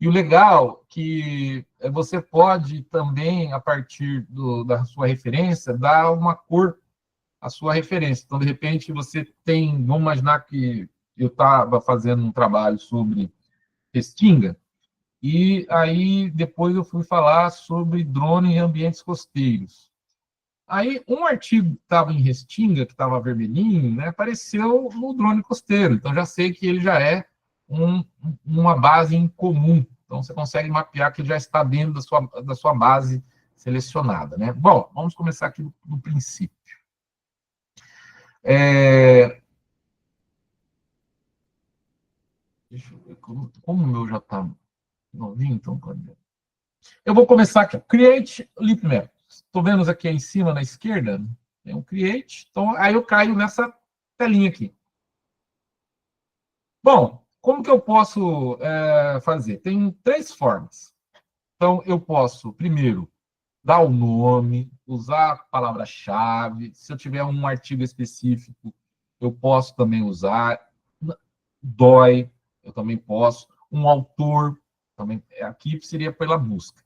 E o legal que você pode também, a partir da sua referência, dar uma cor à sua referência. Então, de repente, você tem... Vamos imaginar que eu estava fazendo um trabalho sobre Restinga, e aí depois eu fui falar sobre drone em ambientes costeiros. Aí um artigo que estava em Restinga, que estava vermelhinho, né, apareceu no drone costeiro. Então já sei que ele já é uma base em comum. Então você consegue mapear que ele já está dentro da sua base selecionada, né? Bom, vamos começar aqui do princípio. Deixa eu ver como o meu já está novinho, então pode ver. Eu vou começar aqui. Create Leapmap. Estou vendo aqui em cima, na esquerda, tem um Create. Então, aí eu caio nessa telinha aqui. Bom, como que eu posso fazer? Tem 3 formas. Então, eu posso, primeiro, dar o nome, usar a palavra-chave. Se eu tiver um artigo específico, eu posso também usar. DOI, eu também posso. Um autor, também. Aqui seria pela busca.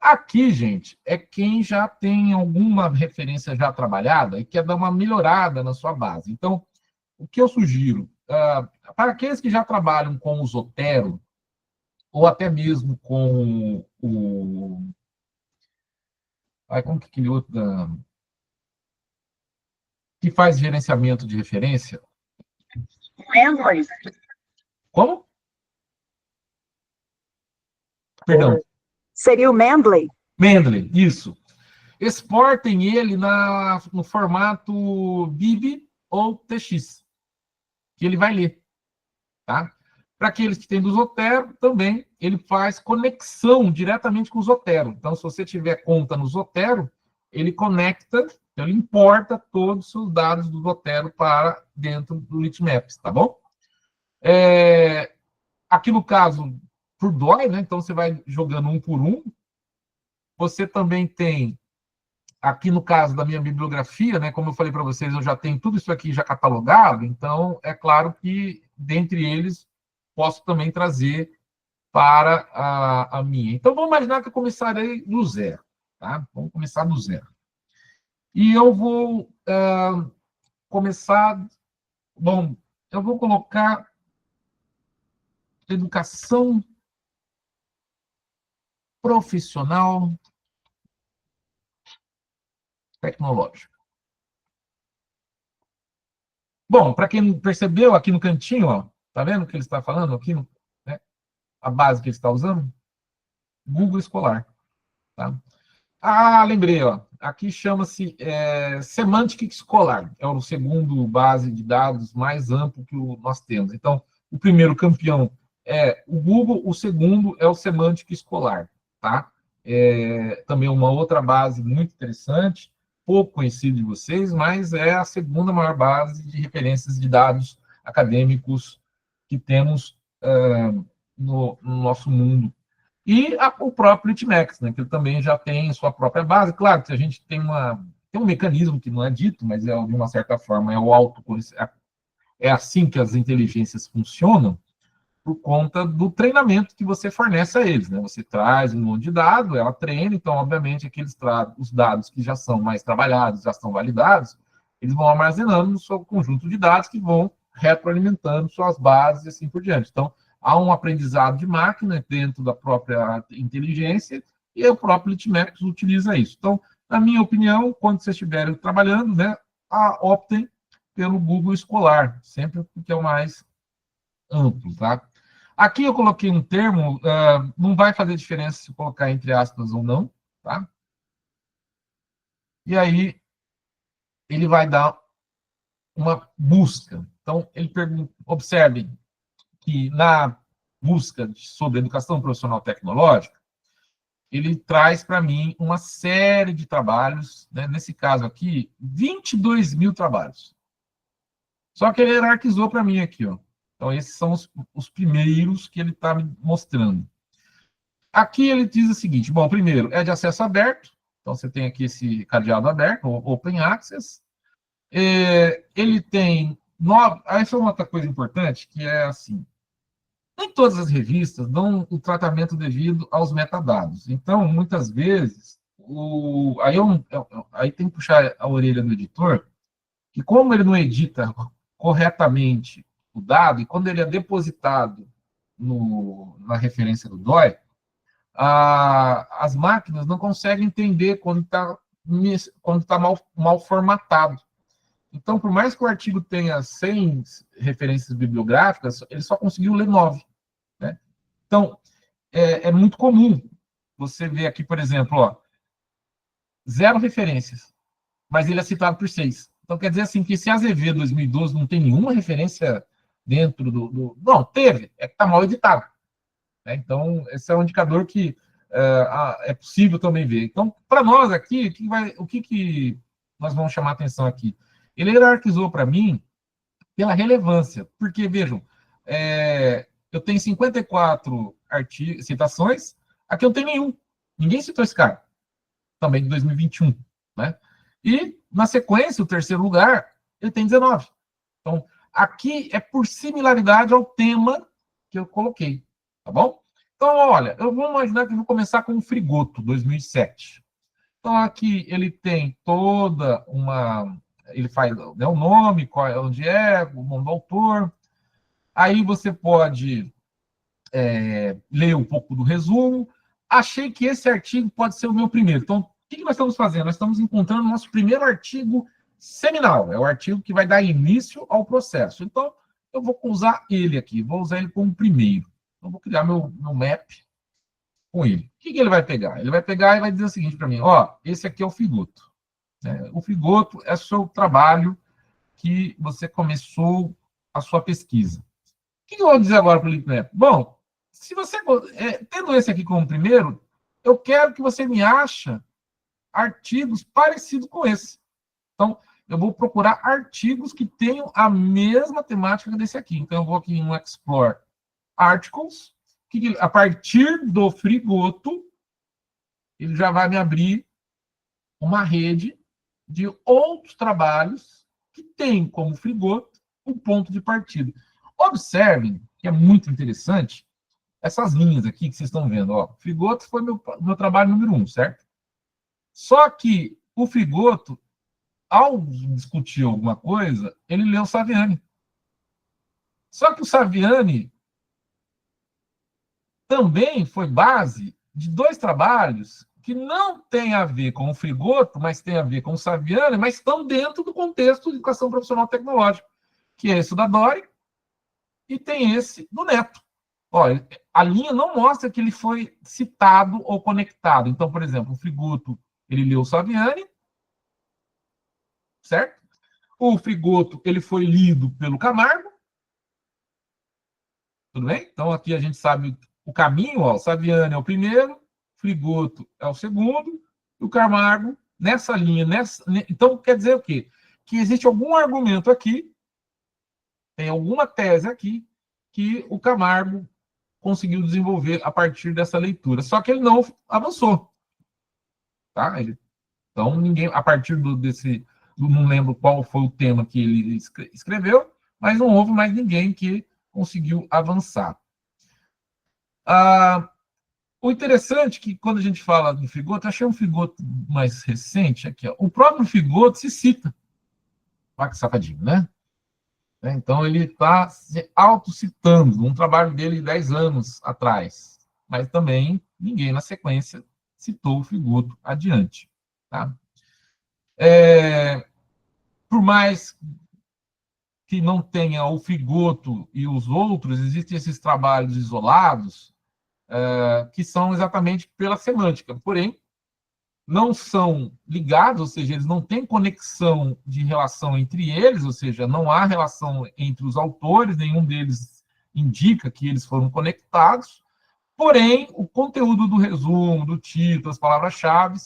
Aqui, gente, é quem já tem alguma referência já trabalhada e quer dar uma melhorada na sua base. Então, o que eu sugiro? Para aqueles que já trabalham com o Zotero, ou até mesmo com o... como que aquele outro... que faz gerenciamento de referência? Mendeley. Como? Perdão. Seria o Mendeley. Mendeley, isso. Exportem ele no formato BIB ou TX, que ele vai ler. Tá? Para aqueles que têm do Zotero, também ele faz conexão diretamente com o Zotero. Então, se você tiver conta no Zotero, ele conecta, ele importa todos os seus dados do Zotero para dentro do Litmaps, tá bom? Aqui no caso, por DOI, né? Então você vai jogando um por um. Você também tem, aqui no caso da minha bibliografia, né? Como eu falei para vocês, eu já tenho tudo isso aqui já catalogado, então é claro que, dentre eles, posso também trazer para a minha. Então, vamos imaginar que eu começarei do zero. Tá? Vamos começar do zero. E eu vou começar... Bom, eu vou colocar educação profissional tecnológica. Bom, para quem não percebeu, aqui no cantinho, ó, tá vendo o que ele está falando aqui? Né? A base que ele está usando? Google Escolar. Tá? Lembrei, ó. Aqui chama-se Semantic Escolar. É o segundo base de dados mais amplo que nós temos. Então, o primeiro campeão é o Google, o segundo é o Semantic Escolar. Tá? Também uma outra base muito interessante, pouco conhecida de vocês, mas é a segunda maior base de referências de dados acadêmicos que temos no nosso mundo. E o próprio Litmax, né, que ele também já tem sua própria base. Claro que a gente tem um mecanismo que não é dito, mas de uma certa forma é o é assim que as inteligências funcionam, por conta do treinamento que você fornece a eles. Né? Você traz um monte de dado, ela treina, então, obviamente, os dados que já são mais trabalhados, já estão validados, eles vão armazenando no seu conjunto de dados que vão retroalimentando suas bases e assim por diante. Então, há um aprendizado de máquina dentro da própria inteligência e o próprio Litmaps utiliza isso. Então, na minha opinião, quando vocês estiverem trabalhando, né, optem pelo Google Escolar, sempre porque é o mais amplo, tá? Aqui eu coloquei um termo, não vai fazer diferença se colocar entre aspas ou não, tá? E aí, ele vai dar uma busca. Então, ele pergunta, observe que na busca sobre educação profissional tecnológica, ele traz para mim uma série de trabalhos, né? Nesse caso aqui, 22 mil trabalhos. Só que ele hierarquizou para mim aqui, ó. Então, esses são os primeiros que ele está me mostrando. Aqui ele diz o seguinte, bom, primeiro, é de acesso aberto, então você tem aqui esse cadeado aberto, Open Access. Ele tem essa é uma outra coisa importante, que é assim, Nem todas as revistas dão o tratamento devido aos metadados. Então, muitas vezes, aí tem que puxar a orelha do editor, que como ele não edita corretamente o dado, e quando ele é depositado na referência do DOI, as máquinas não conseguem entender quando tá mal formatado. Então, por mais que o artigo tenha 100 referências bibliográficas, ele só conseguiu ler 9. Né? Então, é muito comum você ver aqui, por exemplo, 0 referências, mas ele é citado por 6. Então, quer dizer assim, que se a AZV 2012 não tem nenhuma referência dentro Não, teve, é que está mal editado. Né? Então, esse é um indicador que é possível também ver. Então, para nós aqui, o que nós vamos chamar a atenção aqui? Ele hierarquizou para mim pela relevância, porque, vejam, eu tenho 54 citações, aqui eu não tenho nenhum. Ninguém citou esse cara, também de 2021. Né? E, na sequência, o terceiro lugar, ele tem 19. Então, aqui é por similaridade ao tema que eu coloquei, tá bom? Então, olha, eu vou imaginar que eu vou começar com o Frigoto, 2007. Então, aqui ele tem toda uma... Ele faz, né, o nome, onde é, o nome do autor. Aí você pode ler um pouco do resumo. Achei que esse artigo pode ser o meu primeiro. Então, o que nós estamos fazendo? Nós estamos encontrando o nosso primeiro artigo seminal. É o artigo que vai dar início ao processo. Então, eu vou usar ele aqui. Vou usar ele como primeiro. Então, vou criar meu map com ele. O que ele vai pegar? Ele vai pegar e vai dizer o seguinte para mim. Esse aqui é o Frigoto. O Frigoto é o seu trabalho que você começou a sua pesquisa. O que eu vou dizer agora para o LeapMap? Bom, se você, tendo esse aqui como primeiro, eu quero que você me ache artigos parecidos com esse. Então, eu vou procurar artigos que tenham a mesma temática desse aqui. Então, eu vou aqui no Explore Articles, que a partir do Frigoto, ele já vai me abrir uma rede de outros trabalhos que tem como Frigoto um ponto de partida. Observem, que é muito interessante, essas linhas aqui que vocês estão vendo. Frigoto foi meu trabalho número 1, certo? Só que o Frigoto, ao discutir alguma coisa, ele leu Saviani. Só que o Saviani também foi base de 2 trabalhos que não têm a ver com o Frigoto, mas têm a ver com o Saviani, mas estão dentro do contexto de educação profissional tecnológica, que é esse da Dori e tem esse do Neto. Olha, a linha não mostra que ele foi citado ou conectado. Então, por exemplo, o Frigoto, ele leu o Saviani, certo? O Frigoto, ele foi lido pelo Camargo, tudo bem? Então, aqui a gente sabe o caminho, o Saviani é o primeiro, Frigoto é o segundo, e o Camargo, nessa linha, então, quer dizer o quê? Que existe algum argumento aqui, tem alguma tese aqui, que o Camargo conseguiu desenvolver a partir dessa leitura. Só que ele não avançou. Tá? Então, ninguém, a partir desse... Não lembro qual foi o tema que ele escreveu, mas não houve mais ninguém que conseguiu avançar. O interessante é que, quando a gente fala do Frigoto, eu achei um Frigoto mais recente aqui. O próprio Frigoto se cita. Olha que safadinho, né? Então, ele está se autocitando, um trabalho dele de 10 anos atrás. Mas também ninguém, na sequência, citou o Frigoto adiante. Tá? Por mais que não tenha o Frigoto e os outros, existem esses trabalhos isolados que são exatamente pela semântica. Porém, não são ligados, ou seja, eles não têm conexão de relação entre eles, ou seja, não há relação entre os autores, nenhum deles indica que eles foram conectados, porém, o conteúdo do resumo, do título, as palavras-chave,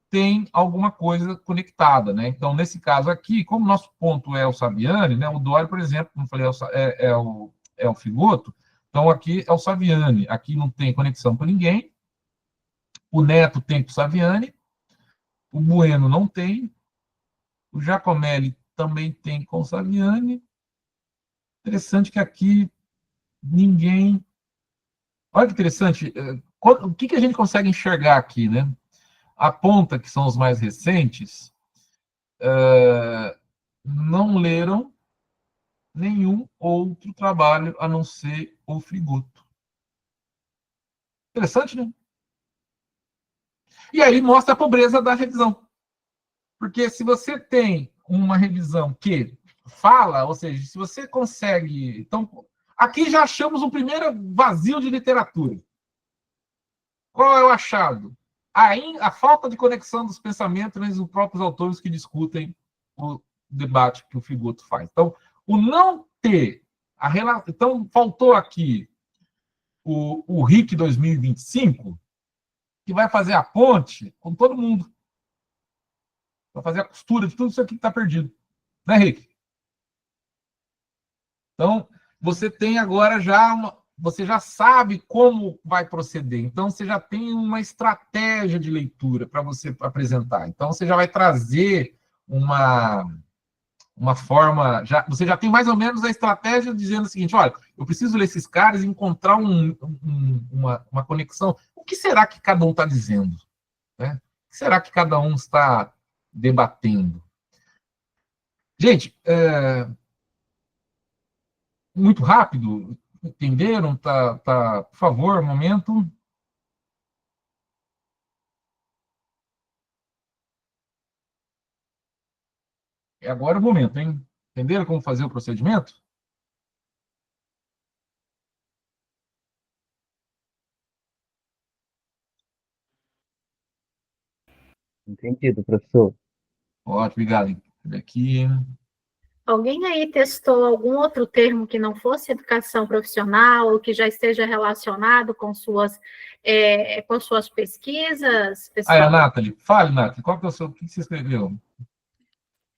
tem alguma coisa conectada, né? Então, nesse caso aqui, como nosso ponto é o Saviani, né? O Dori, por exemplo, como eu falei, é o Frigoto, então aqui é o Saviani, aqui não tem conexão com ninguém, o Neto tem com o Saviani, o Bueno não tem. O Giacomelli também tem com o Saviani. Interessante que aqui ninguém Olha que interessante. O que a gente consegue enxergar aqui, né? A ponta, que são os mais recentes, não leram nenhum outro trabalho a não ser o Frigoto. Interessante, né? E aí mostra a pobreza da revisão. Porque se você tem uma revisão que fala, ou seja, se você consegue. Então, aqui já achamos um primeiro vazio de literatura. Qual é o achado? A falta de conexão dos pensamentos entre os próprios autores que discutem o debate que o Figoto faz. Então, o não ter a relação. Então, faltou aqui o RIC 2025, que vai fazer a ponte com todo mundo. Vai fazer a costura de tudo isso aqui que está perdido. Né, Rick? Então, você tem agora já você já sabe como vai proceder. Então, você já tem uma estratégia de leitura para você apresentar. Então, você já vai trazer uma forma. Você já tem mais ou menos a estratégia dizendo o seguinte: olha, eu preciso ler esses caras e encontrar uma conexão. O que será que cada um está dizendo? Né? O que será que cada um está debatendo? Gente, muito rápido, entenderam? Por favor, momento. É agora o momento, hein? Entenderam como fazer o procedimento? Entendido, professor. Ótimo, obrigado. Aqui. Alguém aí testou algum outro termo que não fosse educação profissional, ou que já esteja relacionado com suas pesquisas, Ah, é a pessoal? Nathalie. Fale, Nathalie, qual que é o seu. O que você escreveu?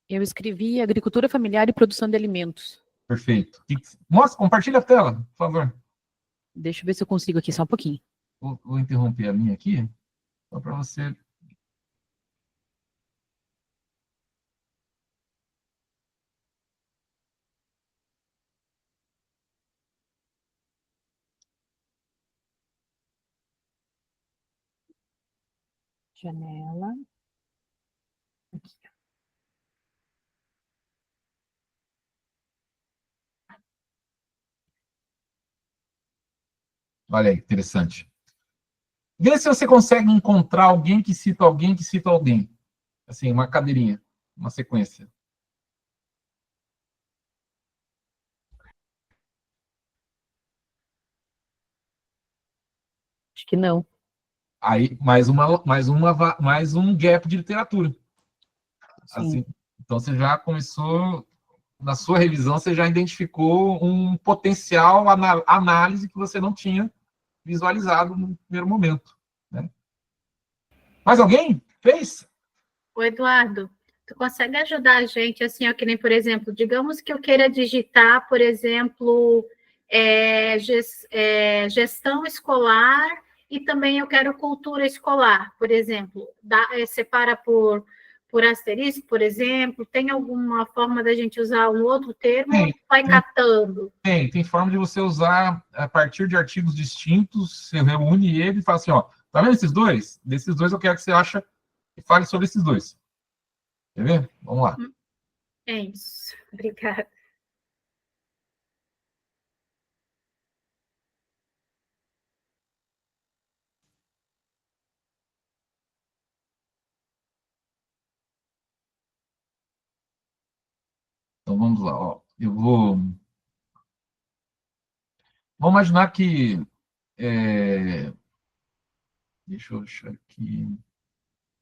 Eu escrevi agricultura familiar e produção de alimentos. Perfeito. Mostra, compartilha a tela, por favor. Deixa eu ver se eu consigo aqui, só um pouquinho. Vou interromper a minha aqui, só para você. Janela. Aqui. Olha aí, interessante. Vê se você consegue encontrar alguém que cita alguém que cita alguém. Assim, uma cadeirinha, uma sequência. Acho que não. Aí, mais um gap de literatura. Sim. Assim, então, você já começou, na sua revisão, você já identificou um potencial análise que você não tinha visualizado no primeiro momento. Né? Mais alguém? Fez? Ô, Eduardo, tu consegue ajudar a gente, assim, ó, que nem, por exemplo, digamos que eu queira digitar, por exemplo, gestão escolar e também eu quero cultura escolar, por exemplo, separa por asterisco, por exemplo, tem alguma forma da gente usar um outro termo ou vai catando? Tem forma de você usar a partir de artigos distintos, você reúne ele e fala assim, ó, tá vendo esses dois? Desses dois eu quero que você acha e fale sobre esses dois. Quer ver? Vamos lá. É isso. Obrigada. Então vamos lá, ó. Vamos imaginar que deixa eu achar aqui.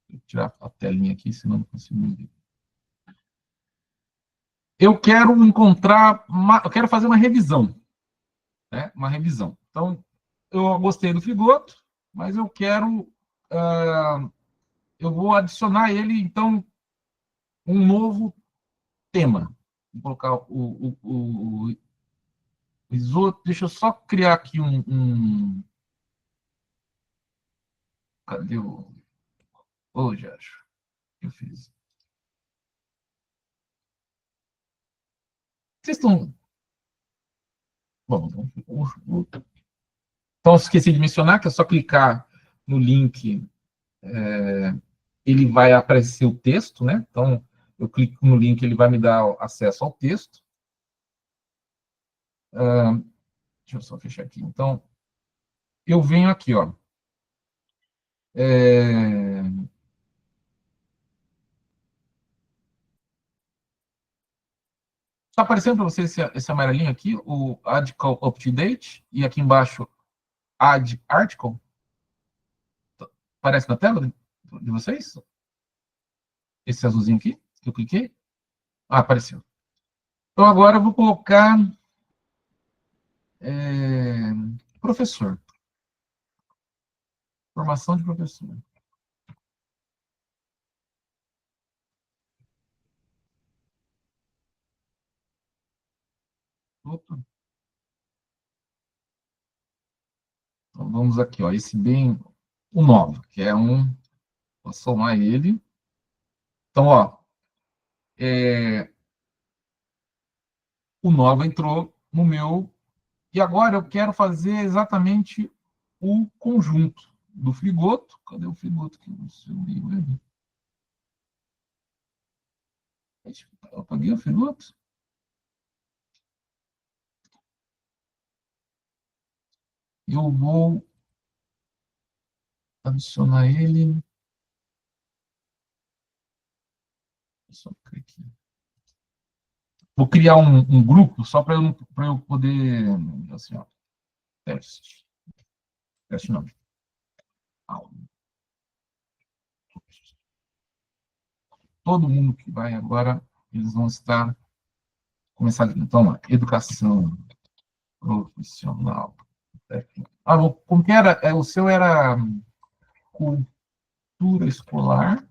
Vou tirar a telinha aqui, senão não consigo ver. Eu quero eu quero fazer uma revisão, né? Uma revisão. Então, eu gostei do Figoto, mas eu quero, eu vou adicionar ele, então, um novo tema. Vou colocar o Isoto. Deixa eu só criar aqui cadê o. Ô, já acho que eu fiz. Vocês estão. Bom, Então, esqueci de mencionar que é só clicar no link, ele vai aparecer o texto, né? Então, eu clico no link, ele vai me dar acesso ao texto. Deixa eu só fechar aqui. Então, eu venho aqui, ó. Está aparecendo para você esse amarelinho aqui, o Add Call Up to Date, e aqui embaixo, Add Article. Aparece na tela de vocês? Esse azulzinho aqui, que eu cliquei. Ah, apareceu. Então, agora eu vou colocar professor. Formação de professor. Opa. Então, vamos aqui, ó, esse bem, o 9, que é um, vou somar ele. Então, ó, o 9 entrou no meu, e agora eu quero fazer exatamente o conjunto do frigoto. Cadê o frigoto que eu subi? Eu apaguei o frigoto? Eu vou adicionar ele. Só aqui. Vou criar um grupo só para eu poder, assim, ó, teste. Teste não. Todo mundo que vai agora, eles vão estar começar aqui. Então, ó, educação profissional. Ah, como que era? O seu era cultura escolar.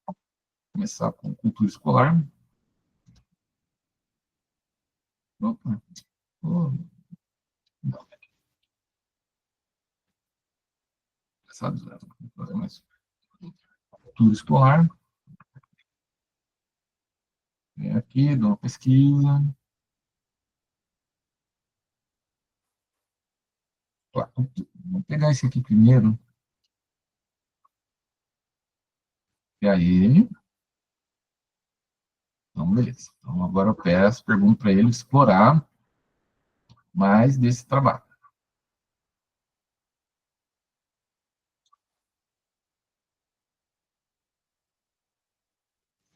Vou começar com cultura escolar. Opa. Oh. Cultura escolar. Vem aqui, dou uma pesquisa. Vou pegar esse aqui primeiro. E aí. Então, beleza. Então, agora eu pergunto para ele explorar mais desse trabalho.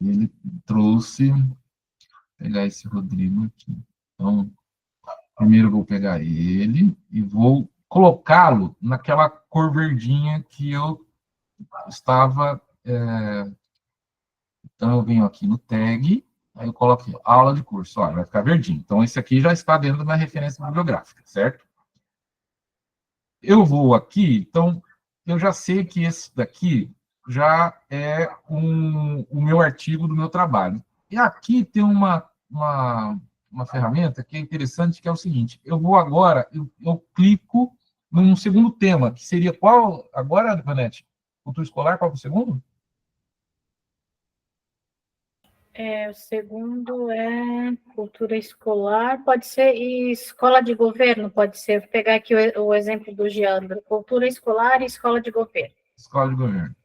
Ele trouxe. Vou pegar esse Rodrigo aqui. Então, primeiro eu vou pegar ele e vou colocá-lo naquela cor verdinha que eu estava. Então, eu venho aqui no tag, aí eu coloco aqui, aula de curso, ó, vai ficar verdinho. Então, esse aqui já está dentro da minha referência bibliográfica, certo? Eu vou aqui, então, eu já sei que esse daqui já é o meu artigo do meu trabalho. E aqui tem uma ferramenta que é interessante, que é o seguinte, eu vou agora, eu clico num segundo tema, que seria qual, agora, Vanete? Cultura escolar, qual é o segundo? O segundo é cultura escolar, pode ser e escola de governo, pode ser. Vou pegar aqui o exemplo do Geandro, cultura escolar e escola de governo. Escola de governo.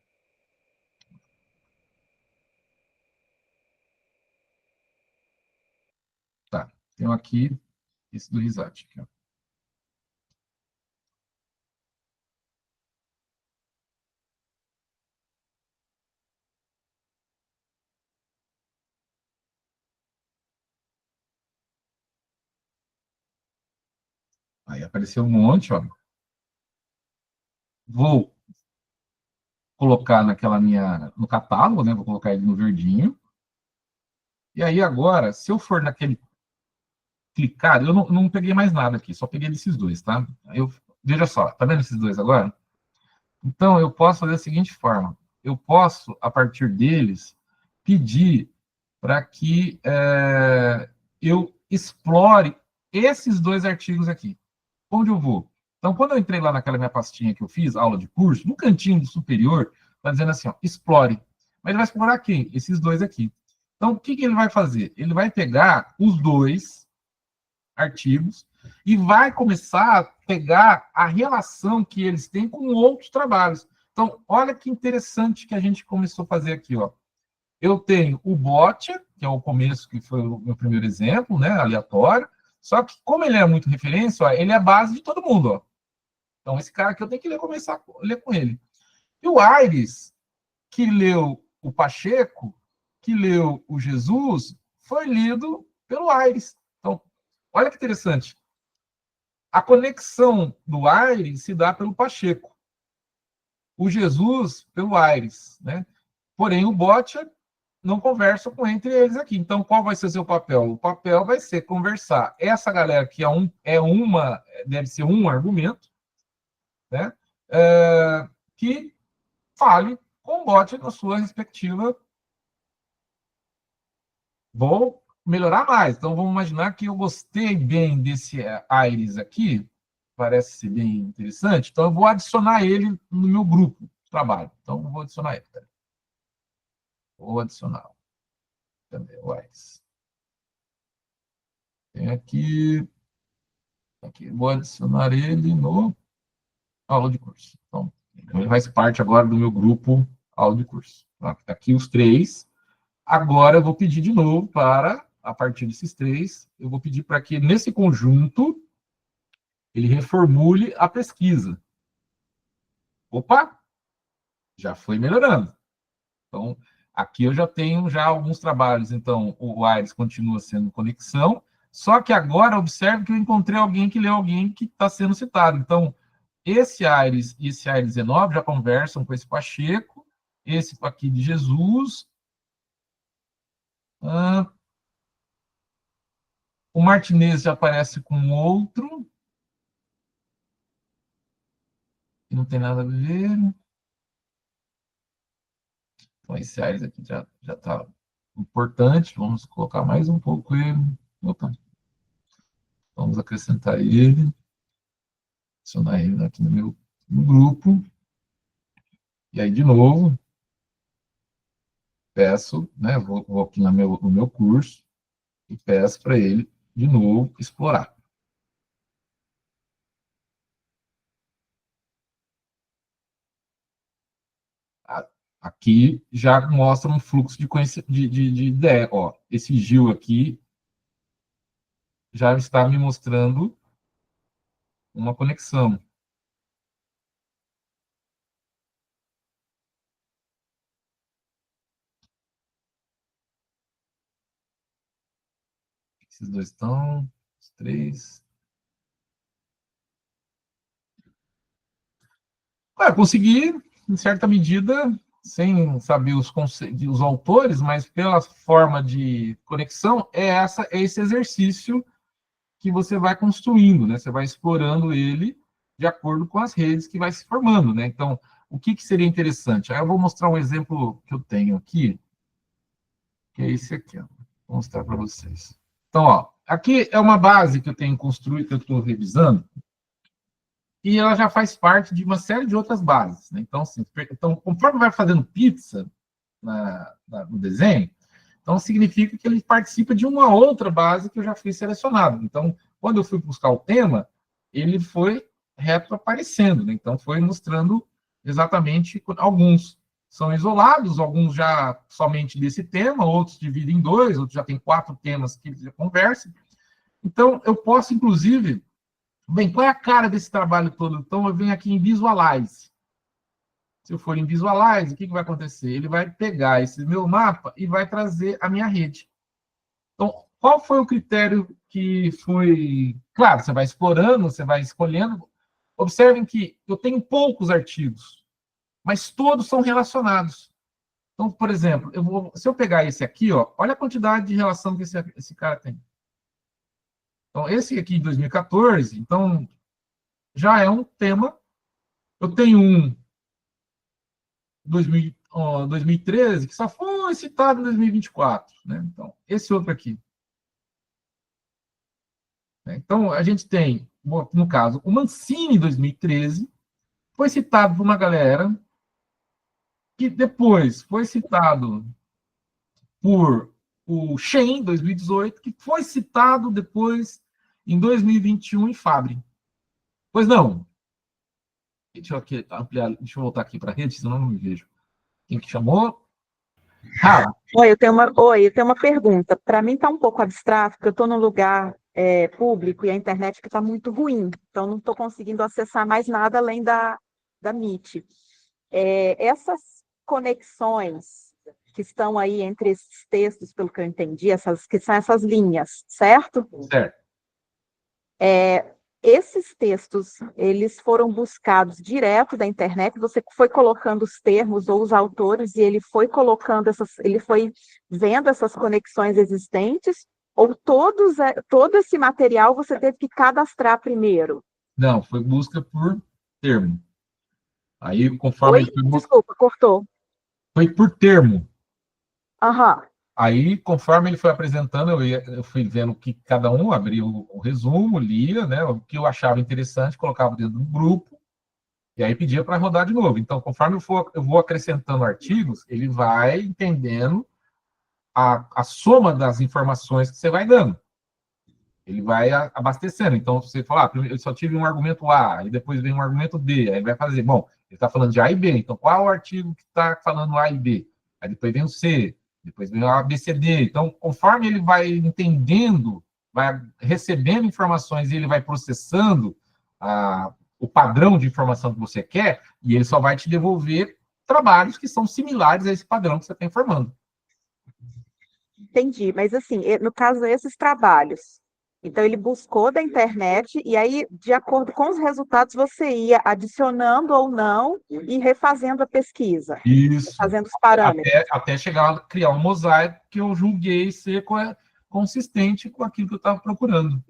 Tá, tenho aqui esse do Risate. Aqui, ó. Aí apareceu um monte, ó. Vou colocar no catálogo, né? Vou colocar ele no verdinho. E aí agora, se eu for naquele clicar, eu não peguei mais nada aqui, só peguei desses dois, tá? Veja só, tá vendo esses dois agora? Então, eu posso fazer da seguinte forma. Eu posso, a partir deles, pedir para que eu explore esses dois artigos aqui. Onde eu vou? Então, quando eu entrei lá naquela minha pastinha que eu fiz, aula de curso, no cantinho superior, está dizendo assim, ó, explore. Mas ele vai explorar quem? Esses dois aqui. Então, o que ele vai fazer? Ele vai pegar os dois artigos, e vai começar a pegar a relação que eles têm com outros trabalhos. Então, olha que interessante que a gente começou a fazer aqui, ó. Eu tenho o bot, que é o começo, que foi o meu primeiro exemplo, né, aleatório, só que como ele é muito referência, ó, ele é a base de todo mundo, ó. Então, esse cara aqui eu tenho que começar a ler com ele. E o Aires, que leu o Pacheco, que leu o Jesus, foi lido pelo Aires. Então, olha que interessante. A conexão do Aires se dá pelo Pacheco. O Jesus, pelo Aires, né? Porém, o bot não conversa com entre eles aqui. Então, qual vai ser o seu papel? O papel vai ser conversar. Essa galera que deve ser um argumento, né? Que fale com o bot na sua respectiva. Vou melhorar mais. Então, vamos imaginar que eu gostei bem desse Aires aqui. Parece ser bem interessante. Então, eu vou adicionar ele no meu grupo de trabalho. Então, eu vou adicionar ele. Vou adicionar. Também o Aires. Tem aqui. Vou adicionar ele no aula de curso. Então, ele faz parte agora do meu grupo aula de curso. Aqui os 3. Agora eu vou pedir de novo para, a partir desses 3, eu vou pedir para que nesse conjunto ele reformule a pesquisa. Opa! Já foi melhorando. Então, aqui eu já tenho alguns trabalhos. Então, o Aires continua sendo conexão, só que agora observe que eu encontrei alguém que leu alguém que está sendo citado. Então, esse Aires e esse Aires 19 já conversam com esse Pacheco, esse aqui de Jesus. O Martinez já aparece com outro. Que não tem nada a ver. Então, esse Aires aqui já está importante. Vamos colocar mais um pouco ele. Opa. Vamos acrescentar ele. Adicionar ele aqui no grupo. E aí, de novo, peço, né? Vou aqui no meu curso e peço para ele, de novo, explorar. Aqui já mostra um fluxo de ideia. Ó, esse Gil aqui já está me mostrando uma conexão. Esses dois estão, os 3. Consegui, em certa medida, sem saber os autores, mas pela forma de conexão, é esse exercício que você vai construindo, né? Você vai explorando ele de acordo com as redes que vai se formando, né? Então, o que seria interessante? Aí eu vou mostrar um exemplo que eu tenho aqui, que é esse aqui, ó. Vou mostrar para vocês. Então, ó, aqui é uma base que eu tenho construído, que eu estou revisando, e ela já faz parte de uma série de outras bases, né? Então, assim, conforme vai fazendo pizza no desenho, então significa que ele participa de uma outra base que eu já fui selecionado. Então, quando eu fui buscar o tema, ele foi retroaparecendo, né? Então, foi mostrando exatamente, alguns são isolados, alguns já somente desse tema, outros dividem em 2, outros já tem 4 temas que eles já conversam. Então, eu posso, inclusive... Bem, qual é a cara desse trabalho todo? Então, eu venho aqui em Visualize. Se eu for em Visualize, o que vai acontecer? Ele vai pegar esse meu mapa e vai trazer a minha rede. Então, qual foi o critério que foi... Claro, você vai explorando, você vai escolhendo. Observem que eu tenho poucos artigos, mas todos são relacionados. Então, por exemplo, se eu pegar esse aqui, ó, olha a quantidade de relação que esse cara tem. Então, esse aqui de 2014, então, já é um tema. Eu tenho um 2013, que só foi citado em 2024. Né? Então, esse outro aqui. Então, a gente tem, no caso, o Mancini, 2013, foi citado por uma galera que depois foi citado por o Shen, 2018, que foi citado depois. em 2021 em Fabre. Pois não. Deixa eu aqui ampliar, deixa eu voltar aqui para a rede, senão eu não me vejo. Quem que chamou? Oi, eu tenho uma pergunta. Para mim está um pouco abstrato, porque eu estou num lugar público e a internet que está muito ruim, então não estou conseguindo acessar mais nada além da Meet. Essas conexões que estão aí entre esses textos, pelo que eu entendi, que são essas linhas, certo? Certo. Esses textos, eles foram buscados direto da internet, você foi colocando os termos ou os autores e ele foi colocando ele foi vendo essas conexões existentes, ou todo esse material você teve que cadastrar primeiro? Não, foi busca por termo. Aí, conforme... Desculpa, cortou. Foi por termo. Aham. Aí, conforme ele foi apresentando, eu fui vendo que cada um abria o resumo, lia, né, o que eu achava interessante, colocava dentro do grupo, e aí pedia para rodar de novo. Então, conforme eu vou acrescentando artigos, ele vai entendendo a soma das informações que você vai dando. Ele vai abastecendo. Então, você fala, eu só tive um argumento A, e depois vem um argumento D. Aí ele vai fazer, bom, ele está falando de A e B, então qual é o artigo que está falando A e B? Aí depois vem o C, depois vem o A, B, C, D. Então, conforme ele vai entendendo, vai recebendo informações e ele vai processando o padrão de informação que você quer, e ele só vai te devolver trabalhos que são similares a esse padrão que você está informando. Entendi, mas assim, no caso desses trabalhos, então ele buscou da internet e aí, de acordo com os resultados, você ia adicionando ou não e refazendo a pesquisa. Isso. Fazendo os parâmetros. Até chegar a criar um mosaico que eu julguei ser consistente com aquilo que eu estava procurando.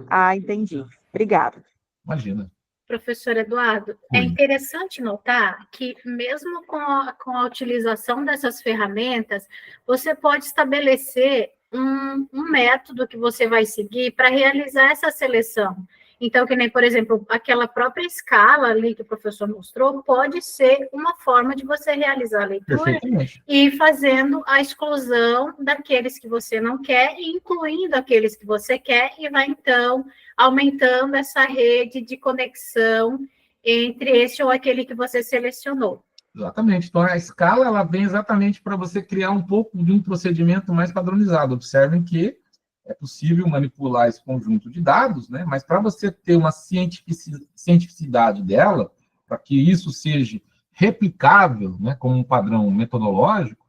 Ah, entendi. Obrigada. Imagina. Professor Eduardo, é interessante notar que, mesmo com a utilização dessas ferramentas, você pode estabelecer um método que você vai seguir para realizar essa seleção. Então, que nem, por exemplo, aquela própria escala ali que o professor mostrou, pode ser uma forma de você realizar a leitura e ir fazendo a exclusão daqueles que você não quer e incluindo aqueles que você quer, e vai, então, aumentando essa rede de conexão entre esse ou aquele que você selecionou. Exatamente. Então, a escala ela vem exatamente para você criar um pouco de um procedimento mais padronizado. Observem que é possível manipular esse conjunto de dados, né? Mas para você ter uma cientificidade dela, para que isso seja replicável, né, como um padrão metodológico,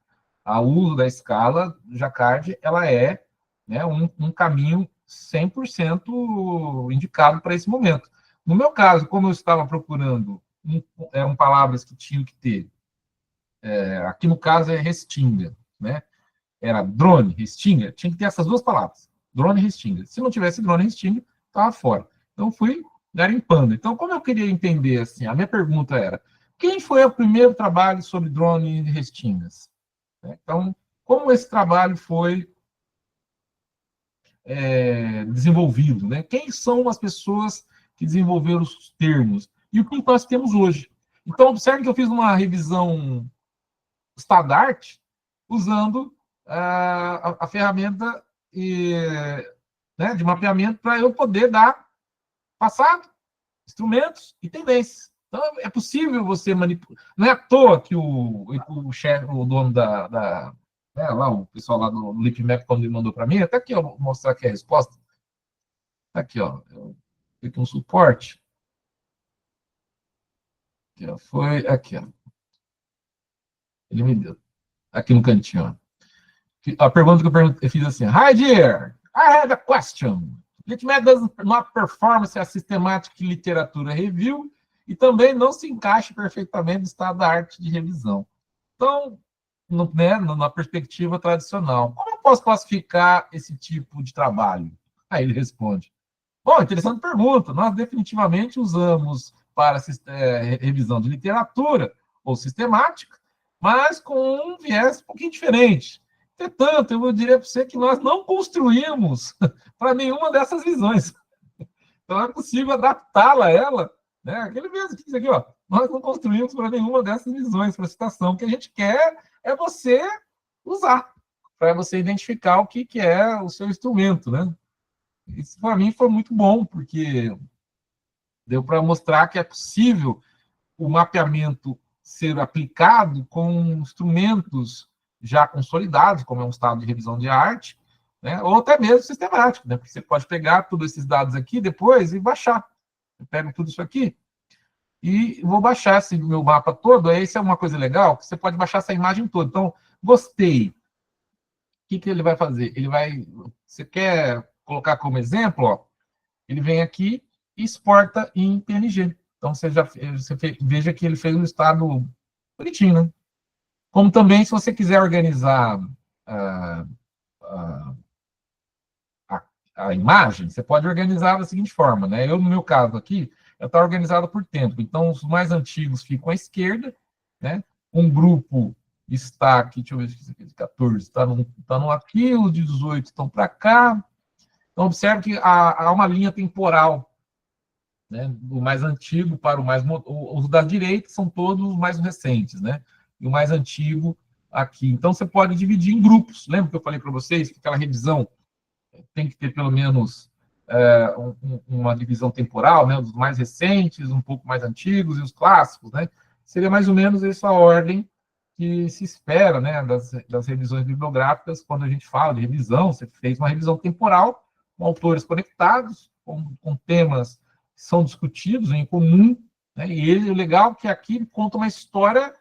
o uso da escala Jacquard ela é, né, um caminho 100% indicado para esse momento. No meu caso, como eu estava procurando palavras que tinham que ter, aqui no caso é restinga, né? Era drone, restinga, tinha que ter essas duas palavras, drone e restinga. Se não tivesse drone e restinga, estava fora. Então, fui garimpando. Então, como eu queria entender, assim, a minha pergunta era, quem foi o primeiro trabalho sobre drone e restingas? Então, como esse trabalho foi desenvolvido, né? Quem são as pessoas que desenvolveram os termos? E o que nós temos hoje? Então, observe que eu fiz uma revisão Stardart usando a ferramenta de mapeamento para eu poder dar passado, instrumentos e tendências. Então, é possível você manipular. Não é à toa que o chefe, o dono lá, o pessoal lá do LeapMap, quando ele mandou para mim, até aqui, ó, vou mostrar aqui a resposta. Aqui, ó, eu fiz um suporte. Aqui, ó, foi aqui, ó. Ele me deu. Aqui no cantinho, ó. A pergunta que eu fiz assim: Hi dear, I have a question. LeapMap does not perform a systematic literatura review e também não se encaixa perfeitamente no estado da arte de revisão. Então, na perspectiva tradicional, como eu posso classificar esse tipo de trabalho? Aí ele responde: bom, interessante pergunta. Nós definitivamente usamos para revisão de literatura ou sistemática, mas com um viés um pouquinho diferente. Entretanto, eu diria para você que nós não construímos para nenhuma dessas visões. Então, é possível adaptá-la a ela, né? Aquele mesmo que diz aqui, ó, nós não construímos para nenhuma dessas visões, para a citação. O que a gente quer é você usar, para você identificar o que é o seu instrumento, né? Isso para mim foi muito bom, porque deu para mostrar que é possível o mapeamento ser aplicado com instrumentos já consolidados, como é um estado de revisão de arte, né? Ou até mesmo sistemático, né? Porque você pode pegar todos esses dados aqui depois e baixar. Eu pego tudo isso aqui e vou baixar esse meu mapa todo. Aí isso é uma coisa legal, que você pode baixar essa imagem toda. Então, gostei. O que ele vai fazer? Ele vai. Você quer colocar como exemplo? Ó, ele vem aqui e exporta em PNG. Então, veja que ele fez um estado bonitinho, né? Como também, se você quiser organizar a, a, a imagem, você pode organizar da seguinte forma, né? Eu, no meu caso aqui, ela está organizada por tempo. Então, os mais antigos ficam à esquerda, né? Um grupo está aqui, deixa eu ver se aqui, 14, está no aqui, os de 18 estão para cá. Então, observe que há uma linha temporal, né, do mais antigo para o mais... Os da direita são todos os mais recentes, né? E o mais antigo aqui. Então, você pode dividir em grupos. Lembra que eu falei para vocês que aquela revisão tem que ter pelo menos uma divisão temporal, né? Os mais recentes, um pouco mais antigos e os clássicos, né? Seria mais ou menos essa ordem que se espera, né, das revisões bibliográficas, quando a gente fala de revisão. Você fez uma revisão temporal, com autores conectados, com temas que são discutidos em comum, né, e o legal é que aqui conta uma história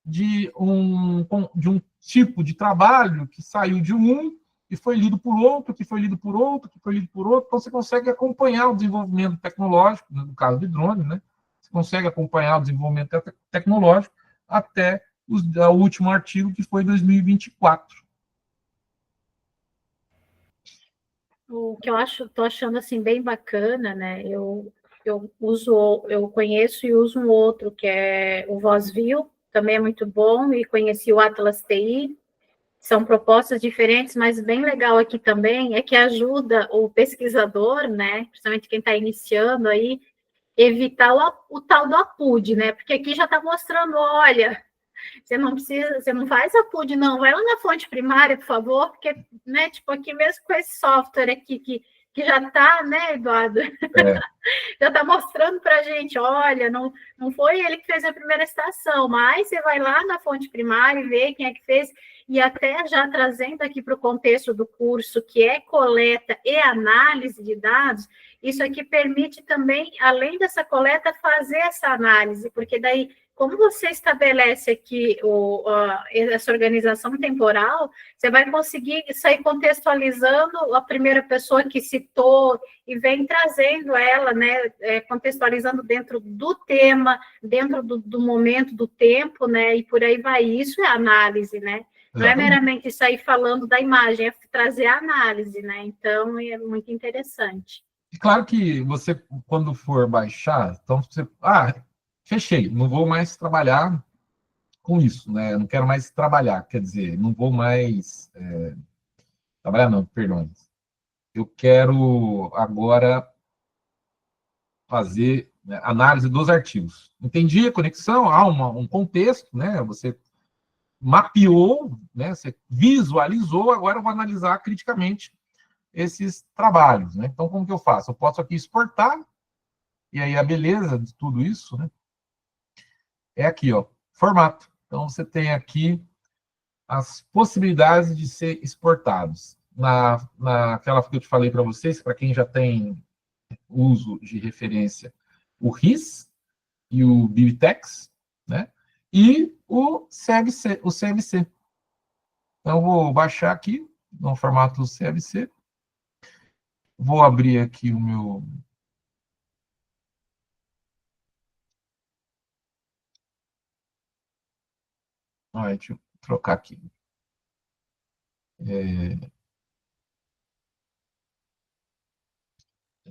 de um tipo de trabalho que saiu de um, que foi lido por outro, que foi lido por outro, que foi lido por outro. Então, você consegue acompanhar o desenvolvimento tecnológico, no caso de drone, né? Você consegue acompanhar o desenvolvimento tecnológico até o último artigo, que foi 2024. O que estou achando assim bem bacana, né? Eu conheço e uso um outro que é o VozView, também é muito bom, e conheci o Atlas TI. São propostas diferentes, mas bem legal aqui também é que ajuda o pesquisador, né? Principalmente quem está iniciando aí, evitar o tal do APUD, né? Porque aqui já está mostrando, olha, você não precisa, você não faz APUD, não, vai lá na fonte primária, por favor, porque, né, tipo, aqui mesmo com esse software aqui que já está, né, Eduardo? Já está mostrando para a gente, olha, não foi ele que fez a primeira estação, mas você vai lá na fonte primária e vê quem é que fez, e até já trazendo aqui para o contexto do curso, que é coleta e análise de dados, isso aqui permite também, além dessa coleta, fazer essa análise, porque daí, como você estabelece aqui essa organização temporal, você vai conseguir sair contextualizando a primeira pessoa que citou e vem trazendo ela, né, contextualizando dentro do tema, dentro do momento, do tempo, né, e por aí vai. Isso é análise, né? Não é meramente sair falando da imagem, é trazer a análise, né? Então, é muito interessante. Claro que você, quando for baixar, então você... fechei, não vou mais trabalhar com isso, né? Não quero mais trabalhar, quer dizer, não vou mais... trabalhar não, perdão. Eu quero agora fazer, né, análise dos artigos. Entendi a conexão, há um contexto, né? Você mapeou, né? Você visualizou, agora eu vou analisar criticamente esses trabalhos, né? Então, como que eu faço? Eu posso aqui exportar, e aí a beleza de tudo isso, né, é aqui, ó, formato. Então, você tem aqui as possibilidades de ser exportados. Naquela que eu te falei para vocês, para quem já tem uso de referência, o RIS e o BibTeX, né? E o CMC, o CMC. Então, eu vou baixar aqui no formato CMC. Vou abrir aqui o meu... deixa eu trocar aqui.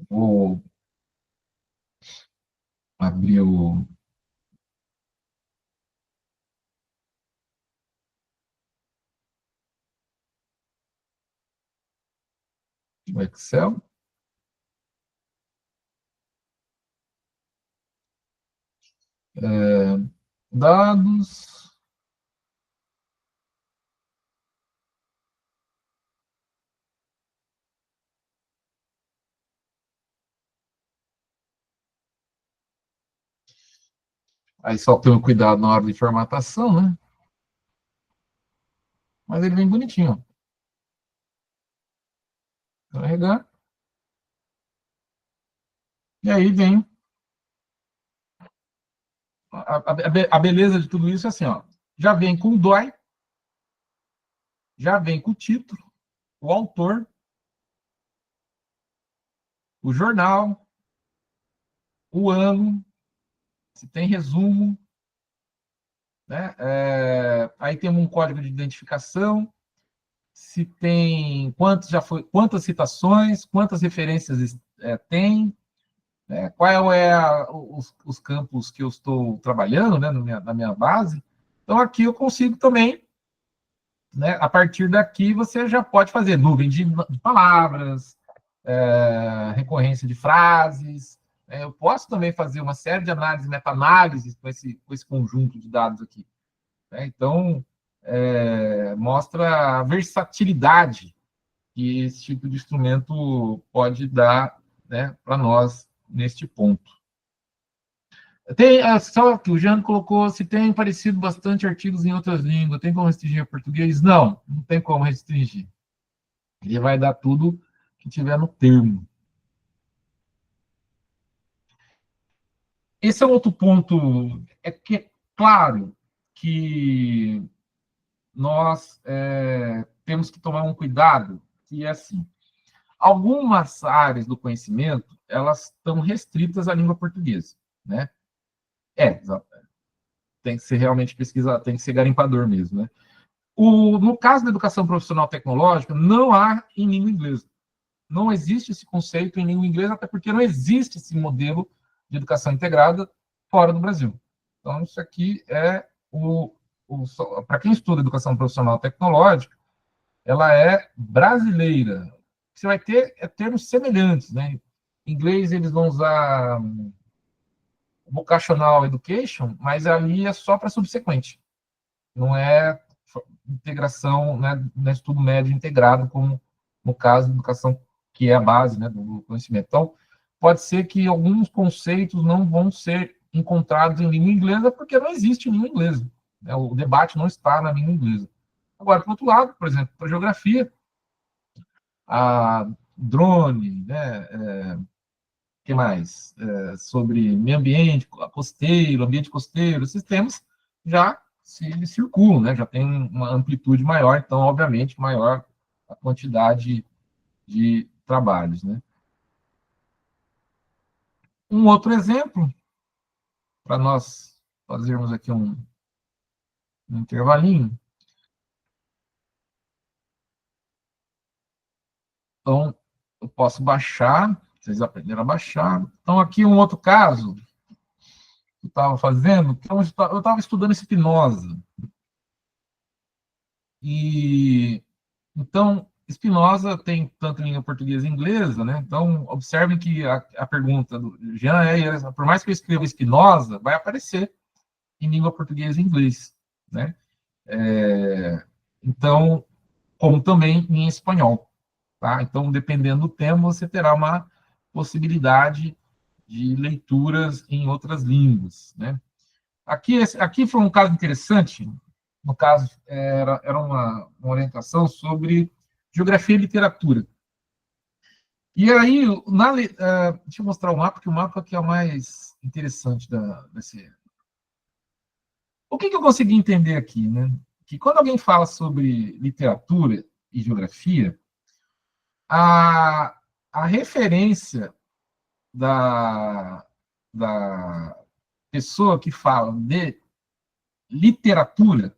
Vou abrir o Excel. Dados. Aí só tenho cuidado na hora de formatação, né? Mas ele vem bonitinho, ó. Carregar. E aí vem a beleza de tudo isso é assim, ó. Já vem com o DOI, já vem com o título, o autor, o jornal, o ano, se tem resumo, né? Aí tem um código de identificação, se tem quantas citações, quantas referências tem, né? Qual os campos que eu estou trabalhando, né, na minha base. Então, aqui eu consigo também, né, a partir daqui, você já pode fazer nuvem de palavras, recorrência de frases. Eu posso também fazer uma série de análises, meta-análises com esse conjunto de dados aqui. Né? Então, mostra a versatilidade que esse tipo de instrumento pode dar, né, para nós neste ponto. Só que o Jean colocou, se tem aparecido bastante artigos em outras línguas, tem como restringir o português? Não, não tem como restringir. Ele vai dar tudo que tiver no termo. Esse é outro ponto. É que, claro, que nós temos que tomar um cuidado, que é assim, algumas áreas do conhecimento, elas estão restritas à língua portuguesa, né? Tem que ser realmente pesquisar, tem que ser garimpador mesmo, né? No caso da educação profissional tecnológica, não há em língua inglesa. Não existe esse conceito em língua inglesa, até porque não existe esse modelo de educação integrada fora do Brasil. Então, isso aqui é para quem estuda educação profissional tecnológica, ela é brasileira. Você vai ter termos semelhantes, né? Em inglês, eles vão usar vocational education, mas ali é só para subsequente. Não é integração, né, não é estudo médio integrado, como no caso da educação, que é a base, né, do conhecimento. Então, pode ser que alguns conceitos não vão ser encontrados em língua inglesa, porque não existe em língua inglesa. Né? O debate não está na língua inglesa. Agora, por outro lado, por exemplo, para geografia, a drone, né, que mais? Sobre meio ambiente, ambiente costeiro, esses temas já se circulam, né? Já tem uma amplitude maior, então, obviamente, maior a quantidade de trabalhos, né? Um outro exemplo, para nós fazermos aqui um intervalinho. Então, eu posso baixar, vocês aprenderam a baixar. Então, aqui um outro caso que eu estava fazendo, então, eu estava estudando Spinoza. E, então, Spinoza tem tanto em língua portuguesa e inglesa, né? Então, observem que a pergunta do Jean por mais que eu escreva Spinoza, vai aparecer em língua portuguesa e inglês, né? Então, como também em espanhol, tá? Então, dependendo do tema, você terá uma possibilidade de leituras em outras línguas, né? Aqui foi um caso interessante. No caso, era uma orientação sobre geografia e literatura. E aí, deixa eu mostrar o mapa, que o mapa aqui é o mais interessante desse. O que eu consegui entender aqui, né? Que quando alguém fala sobre literatura e geografia, a referência da pessoa que fala de literatura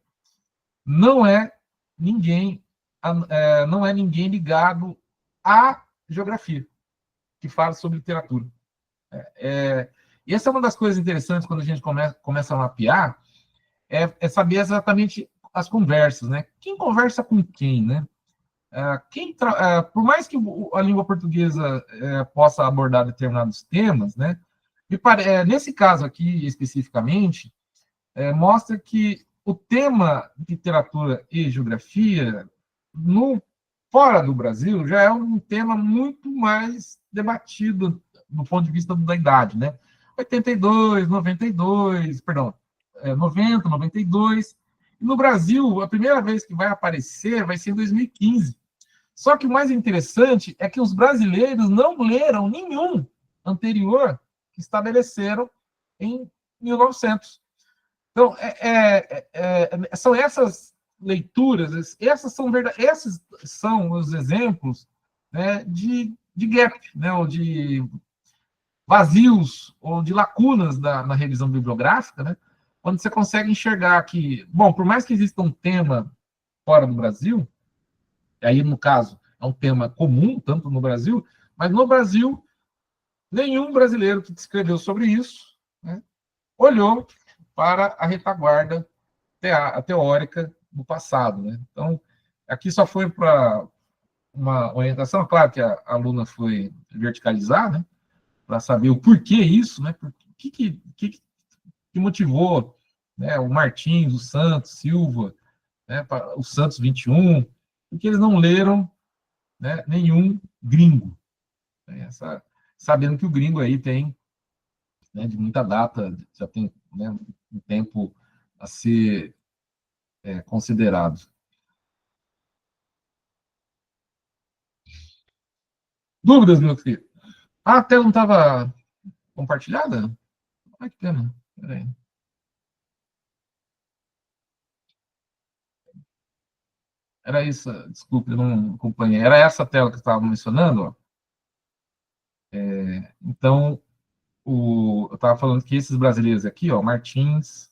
não é ninguém ligado à geografia, que fala sobre literatura. E essa é uma das coisas interessantes quando a gente começa a mapear, é saber exatamente as conversas, né? Quem conversa com quem, né? Por mais que a língua portuguesa possa abordar determinados temas, né? Nesse caso aqui, especificamente, mostra que o tema literatura e geografia, fora do Brasil, já é um tema muito mais debatido do ponto de vista da idade, né? 82, 92, perdão, 90, 92. E no Brasil, a primeira vez que vai aparecer vai ser em 2015. Só que o mais interessante é que os brasileiros não leram nenhum anterior que estabeleceram em 1900. Então, são essas leituras, esses são os exemplos, né, de gap, né, ou de vazios, ou de lacunas na revisão bibliográfica, né, quando você consegue enxergar que, bom, por mais que exista um tema fora do Brasil, aí, no caso, é um tema comum, tanto no Brasil, mas no Brasil, nenhum brasileiro que escreveu sobre isso, né, olhou para a retaguarda teórica do passado. Né? Então, aqui só foi para uma orientação, claro que a aluna foi verticalizar, né, para saber o porquê isso, né, o que motivou, né, o Martins, o Santos, Silva, né, o Santos 21, porque eles não leram, né, nenhum gringo. Né, sabendo que o gringo aí tem, né, de muita data, já tem, né, um tempo a ser considerado. Dúvidas, meu filho? Ah, a tela não estava compartilhada? Ai, que pena. Peraí. Era isso, desculpe, eu não acompanhei. Era essa tela que eu estava mencionando, ó. Então, eu estava falando que esses brasileiros aqui, ó, Martins,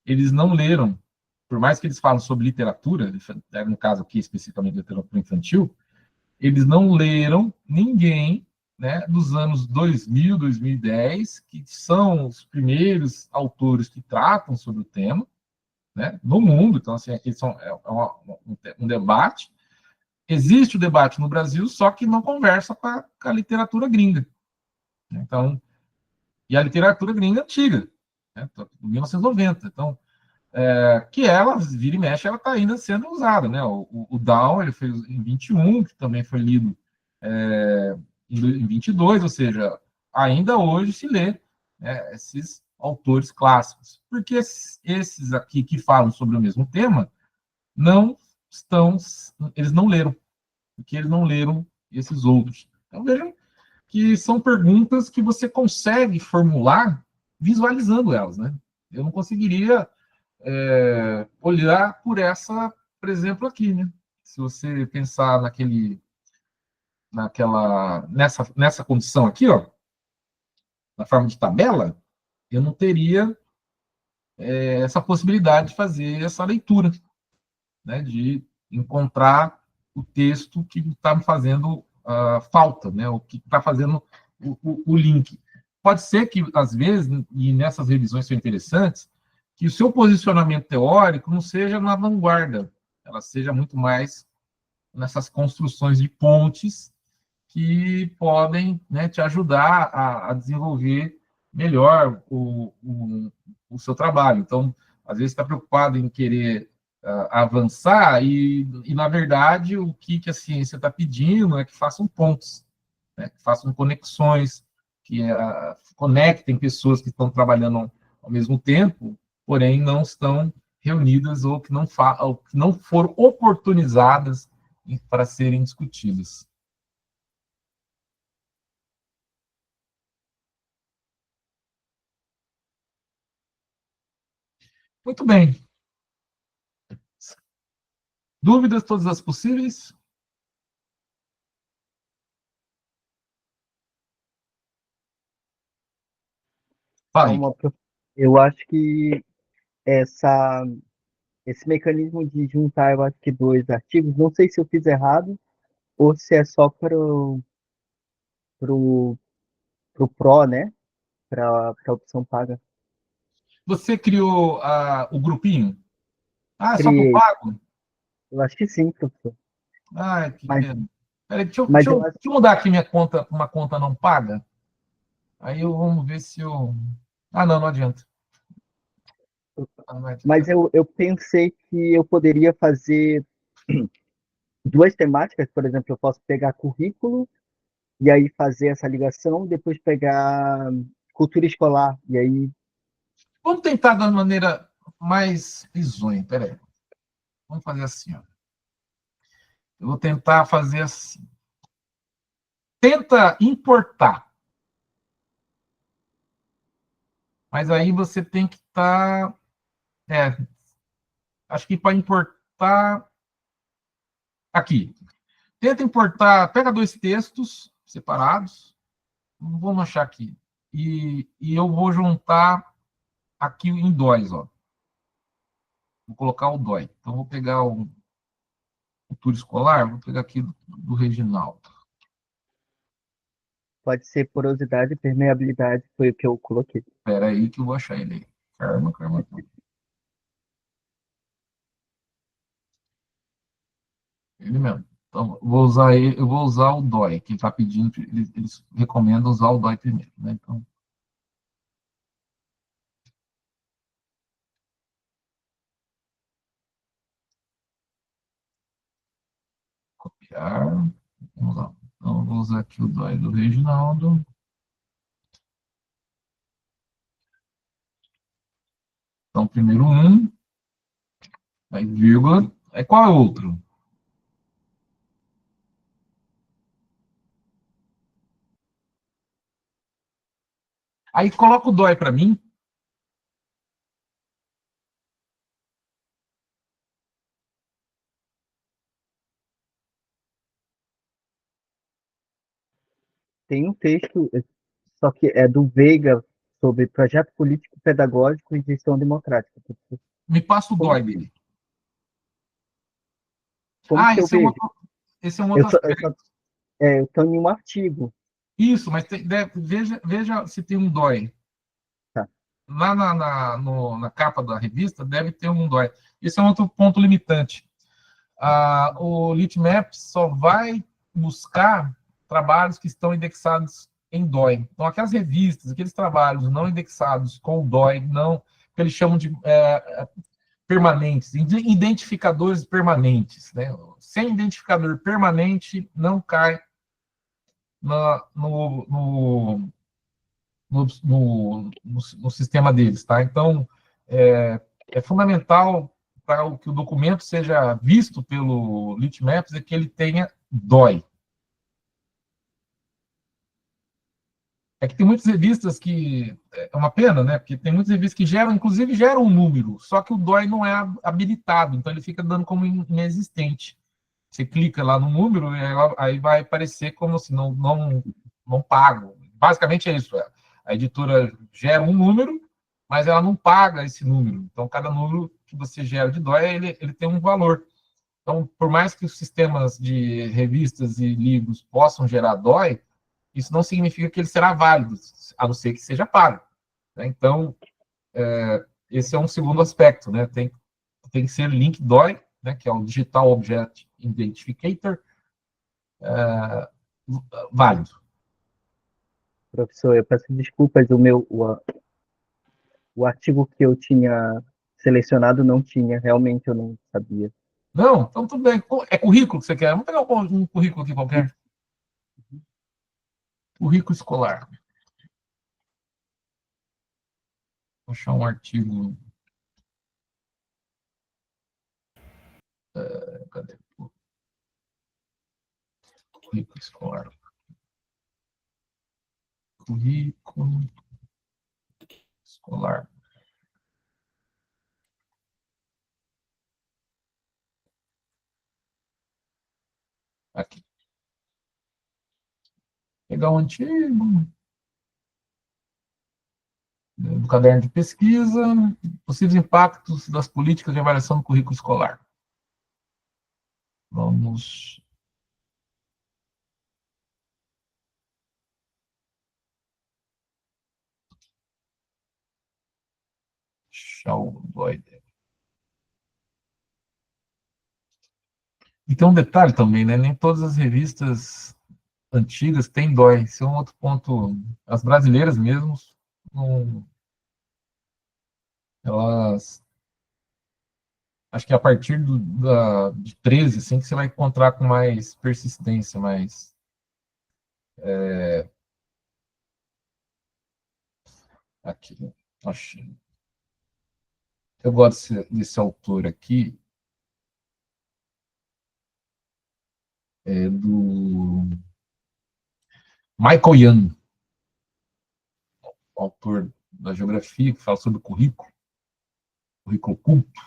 eles não leram, por mais que eles falam sobre literatura, no caso aqui especificamente literatura infantil, eles não leram ninguém, né, dos anos 2000, 2010, que são os primeiros autores que tratam sobre o tema, né, no mundo. Então, assim, aqui um debate. Existe o debate no Brasil, só que não conversa com a literatura gringa. Então, e a literatura gringa antiga, né, 1990. Então, que ela, vira e mexe, ela está ainda sendo usada. Né? O Down, ele fez em 21, que também foi lido em 22, ou seja, ainda hoje se lê, né, esses autores clássicos. Porque esses aqui que falam sobre o mesmo tema, não estão, eles não leram, porque eles não leram esses outros. Então, vejam que são perguntas que você consegue formular visualizando elas. Né? Eu não conseguiria olhar por exemplo, aqui, né? Se você pensar nessa condição aqui, ó, na forma de tabela, eu não teria essa possibilidade de fazer essa leitura, né? De encontrar o texto que está me fazendo falta, né? O que está fazendo o link. Pode ser que, às vezes, e nessas revisões são interessantes, que o seu posicionamento teórico não seja na vanguarda, ela seja muito mais nessas construções de pontes que podem, né, te ajudar a desenvolver melhor o seu trabalho. Então, às vezes está preocupado em querer avançar e, na verdade, o que a ciência está pedindo é que façam pontes, né, que façam conexões, que conectem pessoas que estão trabalhando ao mesmo tempo, porém não estão reunidas ou que não foram oportunizadas para serem discutidas. Muito bem. Dúvidas todas as possíveis? Fale. Eu acho que esse mecanismo de juntar, eu acho que dois artigos, não sei se eu fiz errado ou se é só para pro Pro, né? Para a opção paga. Você criou o grupinho? Ah, só para o Criei. pago? Eu acho que sim, professor. Ah, que Mas, pena. Peraí, deixa mas eu eu mudar aqui minha conta para uma conta não paga. Aí vamos ver se eu... Ah, não adianta. Mas eu pensei que eu poderia fazer duas temáticas, por exemplo, eu posso pegar currículo e aí fazer essa ligação, depois pegar cultura escolar, e aí... Vamos tentar de uma maneira mais risonha, peraí. Vamos fazer assim, ó. Eu vou tentar fazer assim. Tenta importar. Mas aí você tem que estar... acho que para importar... Aqui. Tenta importar... Pega 2 textos separados. Vamos achar aqui. E eu vou juntar aqui em DOIs, ó. Vou colocar o DOI. Então, vou pegar o cultura escolar, vou pegar aqui do Reginaldo. Pode ser porosidade e permeabilidade, foi o que eu coloquei. Espera aí que eu vou achar ele aí. Calma. Ele mesmo. Então, eu vou usar o DOI, que ele está pedindo, eles recomendam usar o DOI primeiro, né? Então, copiar. Vamos lá. Então, eu vou usar aqui o DOI do Reginaldo. Então, primeiro aí vírgula. Aí qual é o outro? Aí coloca o DOI para mim. Tem um texto, só que é do Veiga, sobre projeto político pedagógico e gestão democrática. Me passa o Como, DOI dele. como que eu vejo? Esse é um outro aspecto. Eu estou em um artigo. Isso, mas veja se tem um DOI. Tá. Lá na capa da revista deve ter um DOI. Esse é um outro ponto limitante. O Litmap só vai buscar trabalhos que estão indexados em DOI. Então, aquelas revistas, aqueles trabalhos não indexados com o DOI, não, que eles chamam de permanentes, identificadores permanentes, né? Sem identificador permanente, não cai no sistema deles, tá? Então, é fundamental para que o documento seja visto pelo Litmaps é que ele tenha DOI. É que tem muitas revistas que... É uma pena, né? Porque tem muitas revistas que geram, inclusive geram um número, só que o DOI não é habilitado, então ele fica dando como inexistente. Você clica lá no número, aí vai aparecer como assim, não pago. Basicamente é isso. A editora gera um número, mas ela não paga esse número. Então, cada número que você gera de DOI, ele tem um valor. Então, por mais que os sistemas de revistas e livros possam gerar DOI, isso não significa que ele será válido, a não ser que seja pago, né? Então, esse é um segundo aspecto, né? Tem que ser link DOI, né, que é o Digital Object Identificator, válido. Professor, eu peço desculpas, o artigo que eu tinha selecionado não tinha, realmente eu não sabia. Não, então tudo bem. É currículo que você quer? Vamos pegar um currículo aqui qualquer. Currículo escolar. Vou achar um artigo. Cadê? Currículo escolar. Currículo escolar. Aqui. Pegar um antigo. Do caderno de pesquisa. Possíveis impactos das políticas de avaliação do currículo escolar. Vamos... achar o DOI. E tem um detalhe também, né? Nem todas as revistas antigas têm DOI. Esse é um outro ponto. As brasileiras mesmo, elas... Acho que a partir de 13, assim, que você vai encontrar com mais persistência, mais... Aqui, achei. Eu gosto desse autor aqui, do Michael Young, autor da geografia, que fala sobre o currículo culto.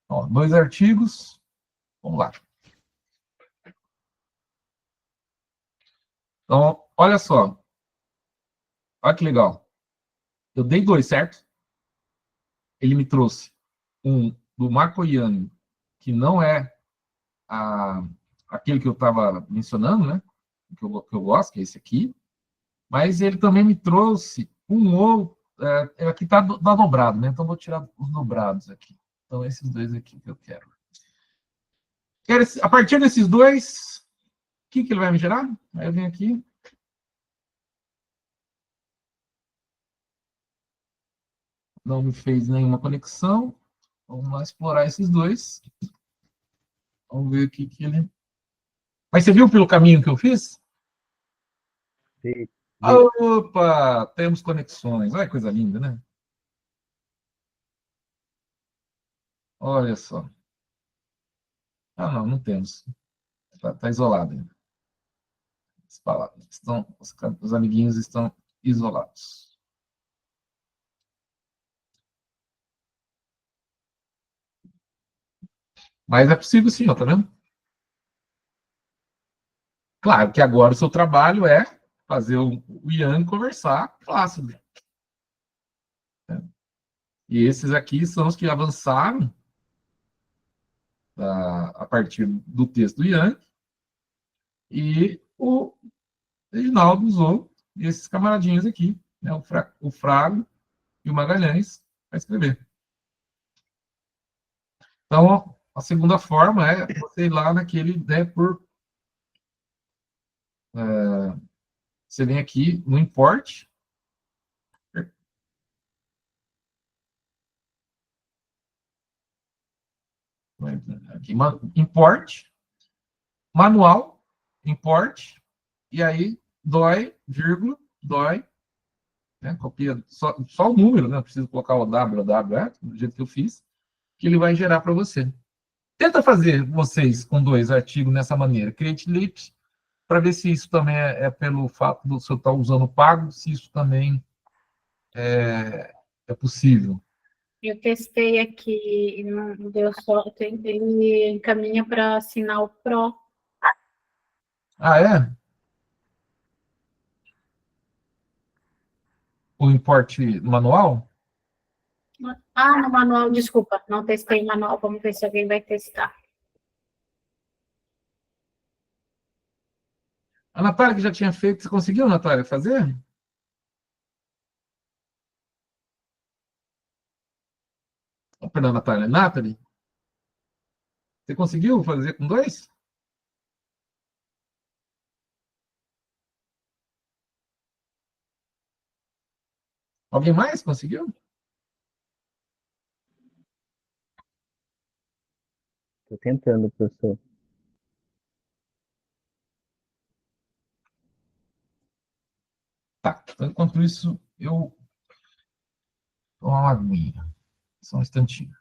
Ó, 2 artigos, vamos lá. Então, olha só, olha que legal. Eu dei 2, certo? Ele me trouxe um do Marco Ianni, que não é aquele que eu estava mencionando, né? Que eu gosto, que é esse aqui. Mas ele também me trouxe um outro. Aqui está dobrado, né? Então vou tirar os dobrados aqui. Então, esses 2 aqui que eu quero. A partir desses 2, o que ele vai me gerar? Aí eu venho aqui. Não me fez nenhuma conexão. Vamos lá explorar esses 2. Vamos ver o que ele. Mas você viu pelo caminho que eu fiz? Sim. Opa! Temos conexões. Olha que coisa linda, né? Olha só. Ah, não, não temos. Está isolado ainda. As palavras os amiguinhos estão isolados. Mas é possível sim, ó, tá vendo? Claro que agora o seu trabalho é fazer o Ian conversar fácil. E esses aqui são os que avançaram a partir do texto do Ian, e o Reginaldo usou esses camaradinhos aqui, né, o Frago e o Magalhães, para escrever. Então, a segunda forma é você ir lá naquele, né, você vem aqui no import. Aqui, import, manual, import, e aí dói, vírgula, dói, né, copia só o número, né, não precisa colocar o www, do jeito que eu fiz, que ele vai gerar para você. Tenta fazer vocês com 2 artigos nessa maneira, create lips, para ver se isso também é pelo fato do senhor estar usando o pago, se isso também é possível. Eu testei aqui e não deu só. Ele encaminha para assinar o Pro. Ah, é? O import manual? Ah, no manual, desculpa, não testei o manual. Vamos ver se alguém vai testar. A Natália que já tinha feito, você conseguiu, Natália, fazer? Oh, perdão, Natália. Nathalie, você conseguiu fazer com 2? Alguém mais conseguiu? Estou tentando, professor. Tá. Então, enquanto isso, eu tomo uma aguinha. Só um instantinho.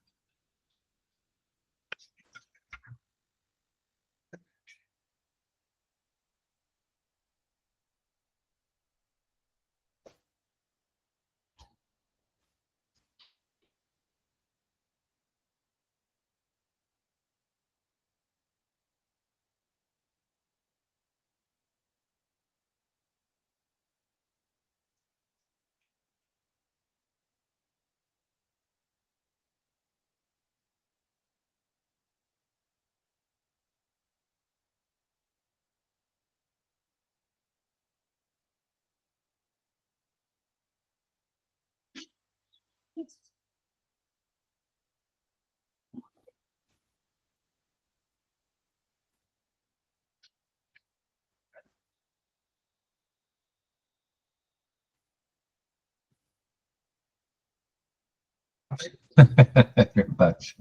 É verdade.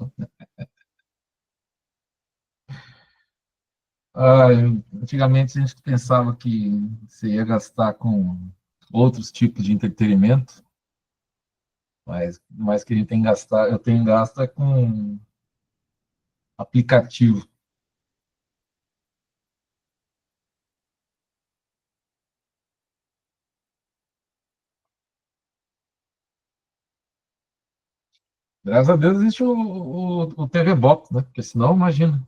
Ah, antigamente a gente pensava que você ia gastar com outros tipos de entretenimento, mas que a gente tem que gastar, eu tenho gasto é com aplicativo. Graças a Deus existe o TV Box, né? Porque senão, imagina.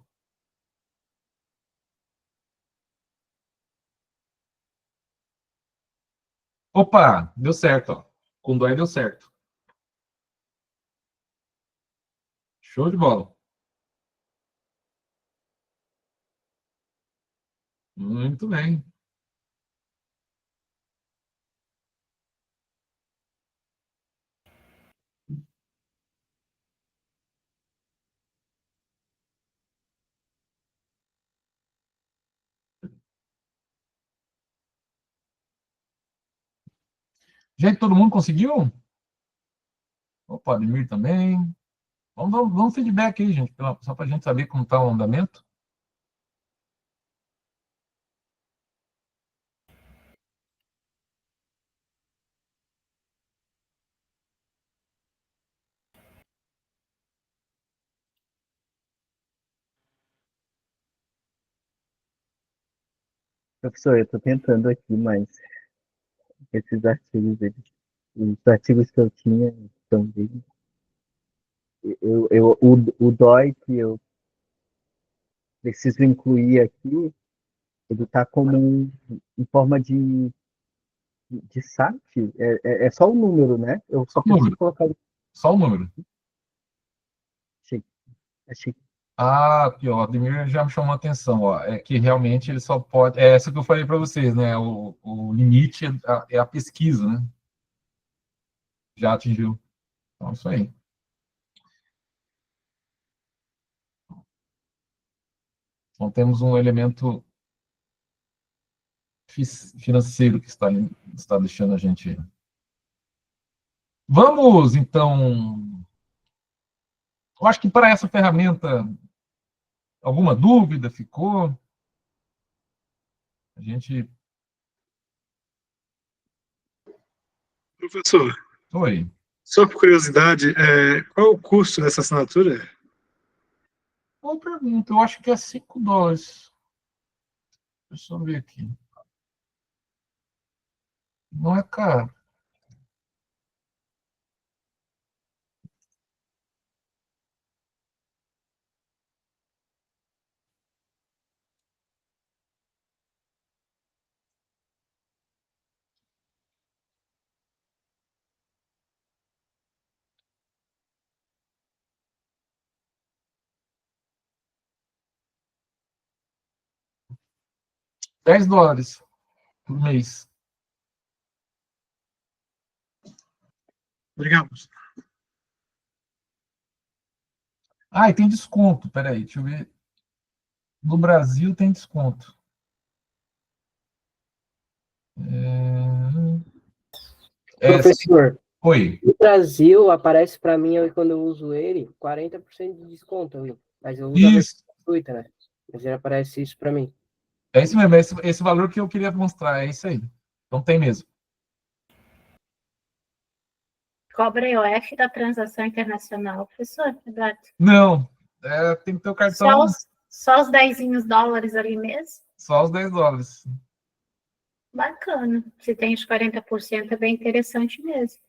Opa, deu certo, ó. Com dói deu certo. Show de bola. Muito bem. Gente, todo mundo conseguiu? Opa, Ademir também. Vamos dar um feedback aí, gente, só para a gente saber como está o andamento. Professor, eu estou tentando aqui, mas esses artigos, os artigos que eu tinha estão bem. O DOI que eu preciso incluir aqui, ele está como em forma de site. É só o número, né? Eu Só só o preciso número. colocar. Só o número. Achei, achei. Ah, aqui, ó, o Ademir já me chamou a atenção, ó. É que realmente ele só pode. É essa que eu falei para vocês, né? O limite é a pesquisa, né? Já atingiu. Então, isso aí. Então, temos um elemento financeiro que está deixando a gente. Vamos, então. Eu acho que para essa ferramenta, alguma dúvida ficou? A gente. Professor, Oi. só por curiosidade, qual o custo dessa assinatura? Boa pergunta. Eu acho que é $5. Deixa eu ver aqui. Não é caro. $10 por mês. Obrigado. Ah, e tem desconto. Peraí, deixa eu ver. No Brasil tem desconto. Professor, Oi. no Brasil aparece para mim, quando eu uso ele, 40% de desconto. Mas eu uso a versão Isso. gratuita, né? Mas ele aparece isso para mim. É isso mesmo. Esse valor que eu queria mostrar. É isso aí. Então tem mesmo. Cobra IOF da transação internacional, professor, verdade? Não. Tem que ter o cartão. Só os $10 ali mesmo? Só os $10. Bacana. Se tem os 40%, é bem interessante mesmo.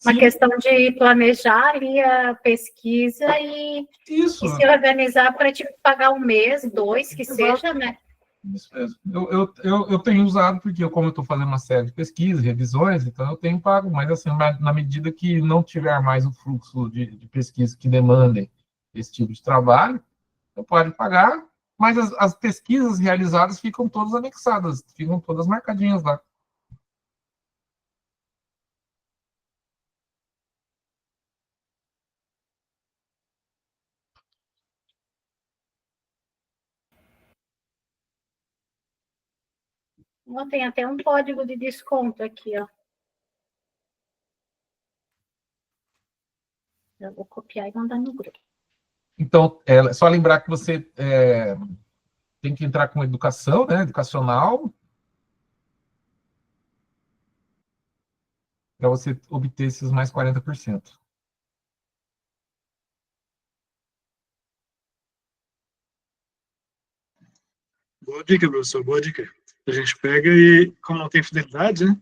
Uma Sim, questão de planejar ali a pesquisa e isso. se organizar para tipo, pagar um mês, 2, que Exato. seja, né? Isso mesmo. Eu tenho usado, porque como eu estou fazendo uma série de pesquisas, revisões, então eu tenho pago, mas assim, na medida que não tiver mais o fluxo de pesquisa que demandem esse tipo de trabalho, eu pode pagar, mas as pesquisas realizadas ficam todas anexadas, ficam todas marcadinhas lá. Tem até um código de desconto aqui, ó. Eu vou copiar e mandar no grupo. Então, é só lembrar que você tem que entrar com educação, né, educacional. para você obter esses mais 40%. Boa dica, professor, boa dica. A gente pega e, como não tem fidelidade, né?